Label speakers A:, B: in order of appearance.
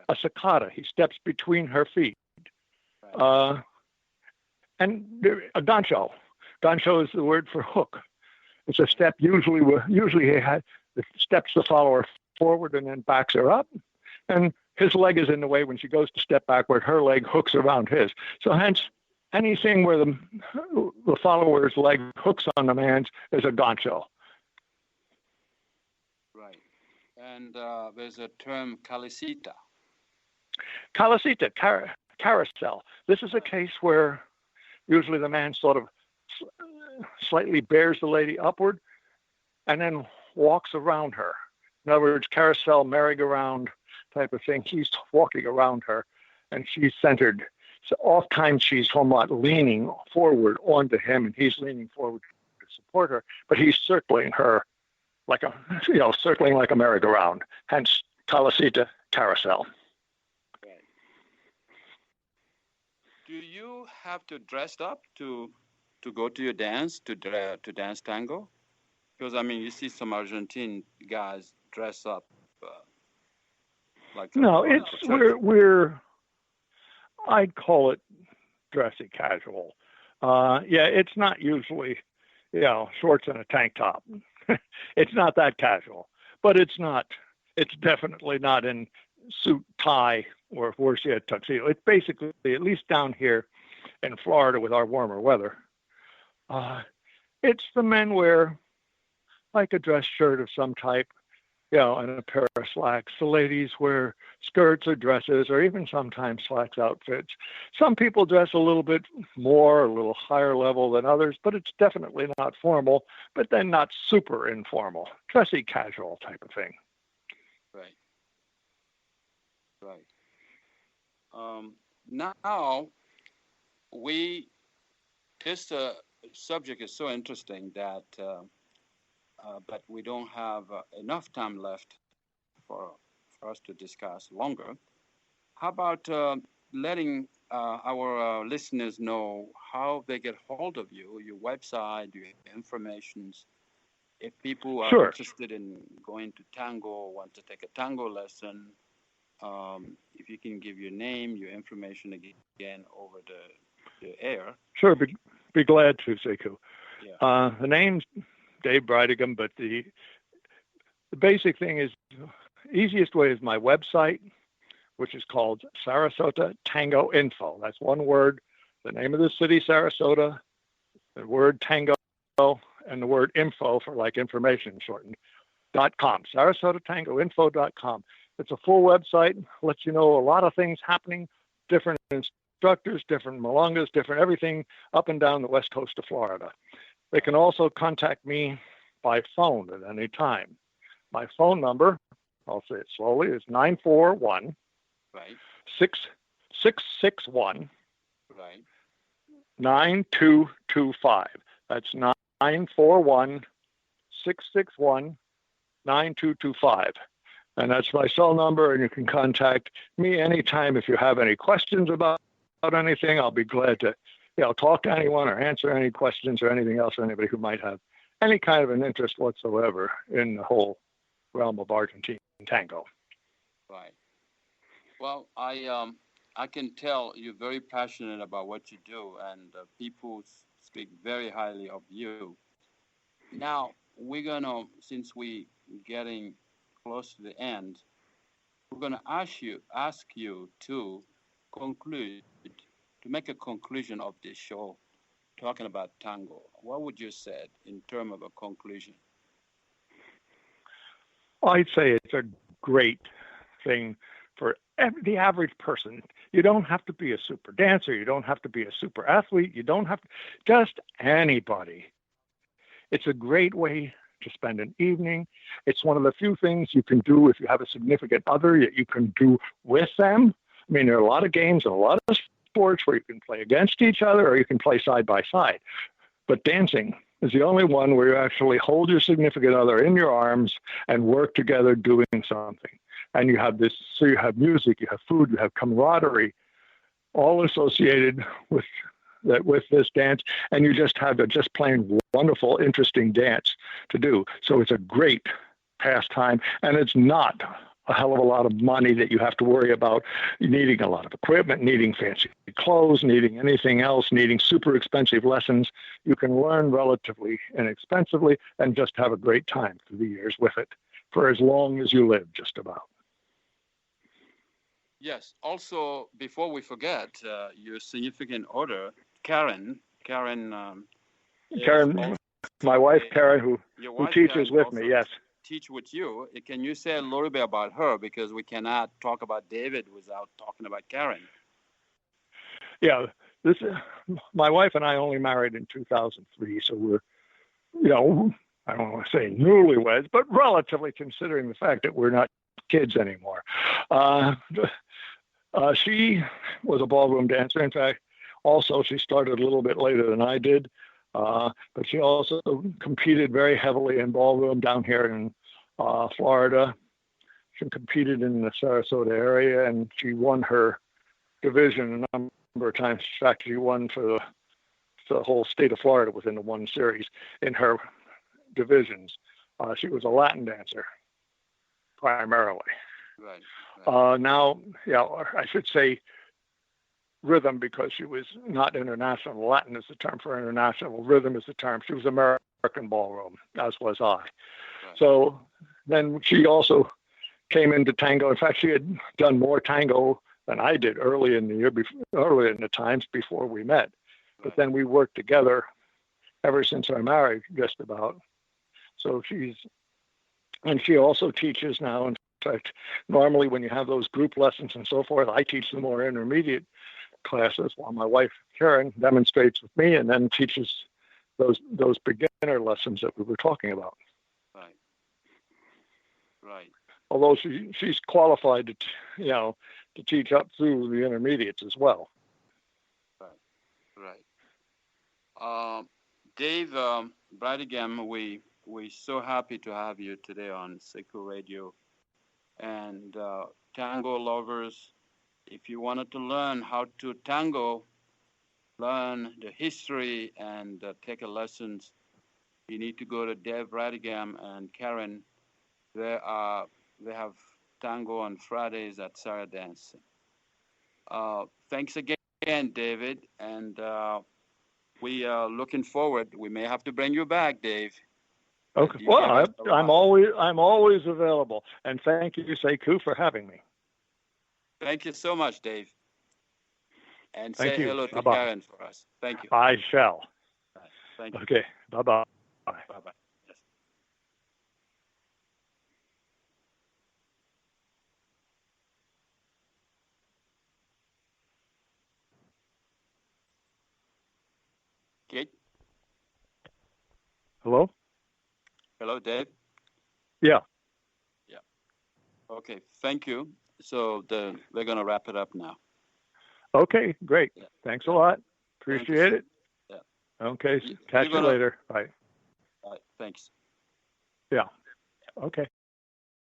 A: a cicada. He steps between her feet.
B: Right.
A: And a gancho. Gancho is the word for hook. It's a step usually it steps the follower forward and then backs her up. And his leg is in the way when she goes to step backward. Her leg hooks around his. So hence, anything where the follower's leg hooks on the man's is a gancho.
B: Right. And there's a term calicita.
A: Calicita, carousel. This is a case where usually the man sort of slightly bears the lady upward and then walks around her. In other words, carousel, merry-go-round type of thing. He's walking around her and she's centered. So oftentimes she's somewhat leaning forward onto him and he's leaning forward to support her, but he's circling her like circling like a merry-go-round. Hence, calicita, carousel.
B: Right. Do you have to dress up to go to your dance, to dance tango? Because, I mean, you see some Argentine guys dress up like...
A: No, I'd call it dressy casual. It's not usually, shorts and a tank top. It's not that casual, but it's definitely not in suit, tie, or worse yet, tuxedo. It's basically, at least down here in Florida with our warmer weather, it's the men wear like a dress shirt of some type, and a pair of slacks. The ladies wear skirts or dresses or even sometimes slacks outfits. Some people dress a little bit more, a little higher level than others, but it's definitely not formal, but then not super informal, dressy casual type of thing.
B: Right. Now, this subject is so interesting that but we don't have enough time left for us to discuss longer. How about letting our listeners know how they get hold of you, your website, your informations, if people are interested in going to tango or want to take a tango lesson, if you can give your name, your information again over the air.
A: Sure, be glad to, Sekou.
B: Yeah.
A: The name's Dave Brigham, but the basic thing is, easiest way is my website, which is called Sarasota Tango Info. That's one word, the name of the city, Sarasota, the word tango, and the word info for like information shortened, .com, SarasotaTangoInfo.com. It's a full website, lets you know a lot of things happening, different instructors, different milongas, different everything up and down the west coast of Florida. They can also contact me by phone at any time. My phone number, I'll say it slowly, is 941
B: right.
A: 661
B: right.
A: 9225. That's 941 661 9225. And that's my cell number, and you can contact me anytime if you have any questions about anything. I'll be glad to talk to anyone or answer any questions or anything else, or anybody who might have any kind of an interest whatsoever in the whole realm of Argentine tango.
B: Right. Well, I can tell you're very passionate about what you do, and people speak very highly of you. Now, we're going to, since we're getting close to the end, we're going to ask you to conclude, to make a conclusion of this show, talking about tango. What would you say in terms of a conclusion?
A: I'd say it's a great thing for the average person. You don't have to be a super dancer. You don't have to be a super athlete. You don't have to, just anybody. It's a great way to spend an evening. It's one of the few things you can do if you have a significant other that you can do with them. I mean, there are a lot of games and a lot of sports where you can play against each other or you can play side by side. But dancing is the only one where you actually hold your significant other in your arms and work together doing something. And you have this, so you have music, you have food, you have camaraderie, all associated with this dance, and you just have a just plain wonderful, interesting dance to do. So it's a great pastime, and it's not a hell of a lot of money that you have to worry about needing a lot of equipment, needing fancy clothes, needing anything else, needing super expensive lessons. You can learn relatively inexpensively and just have a great time through the years with it for as long as you live, just about.
B: Yes. Also, before we forget, your significant other, Karen. Karen,
A: my wife, Karen, who teaches
B: Karen
A: with me, yes.
B: Teach with you. Can you say a little bit about her? Because we cannot talk about David without talking about Karen.
A: Yeah, my wife and I only married in 2003, so we're, I don't want to say newlyweds, but relatively, considering the fact that we're not kids anymore. She was a ballroom dancer. In fact, also she started a little bit later than I did. But she also competed very heavily in ballroom down here in Florida. She competed in the Sarasota area, and she won her division a number of times. In fact, she won for the whole state of Florida within the one series in her divisions. She was a Latin dancer primarily.
B: Right.
A: Now, I should say rhythm, because she was not international. Latin is the term for international. Rhythm is the term. She was American ballroom, as was I. Right. So then she also came into tango. In fact, she had done more tango than I did early in the times before we met. Right. But then we worked together ever since our marriage, just about. So she also teaches now. In fact, normally when you have those group lessons and so forth, I teach the more intermediate classes while my wife Karen demonstrates with me and then teaches those beginner lessons that we were talking about.
B: Right.
A: Although she's qualified to teach up through the intermediates as well.
B: Right. Dave Brigman, we're so happy to have you today on Sekou Radio. And tango lovers, if you wanted to learn how to tango, learn the history, and take a lessons, you need to go to Dave Brigman and Karen. They have tango on Fridays at Sarah Dance. Thanks again, David, and we are looking forward. We may have to bring you back, Dave.
A: Okay. Well, I'm always available, and thank you, Sekou, for having me.
B: Thank you so much, Dave. And
A: thank
B: say
A: you.
B: hello to
A: Bye-bye.
B: Karen for us. Thank you.
A: I shall.
B: Right. Thank you.
A: Okay. Bye-bye.
B: Bye-bye. Yes. Kate?
A: Hello?
B: Hello, Dave?
A: Yeah.
B: Okay, thank you. So we're going to wrap it up now.
A: Okay, great.
B: Yeah.
A: Thanks a lot. Appreciate it.
B: Yeah.
A: Okay, catch you later. Bye.
B: Thanks.
A: Yeah. Okay.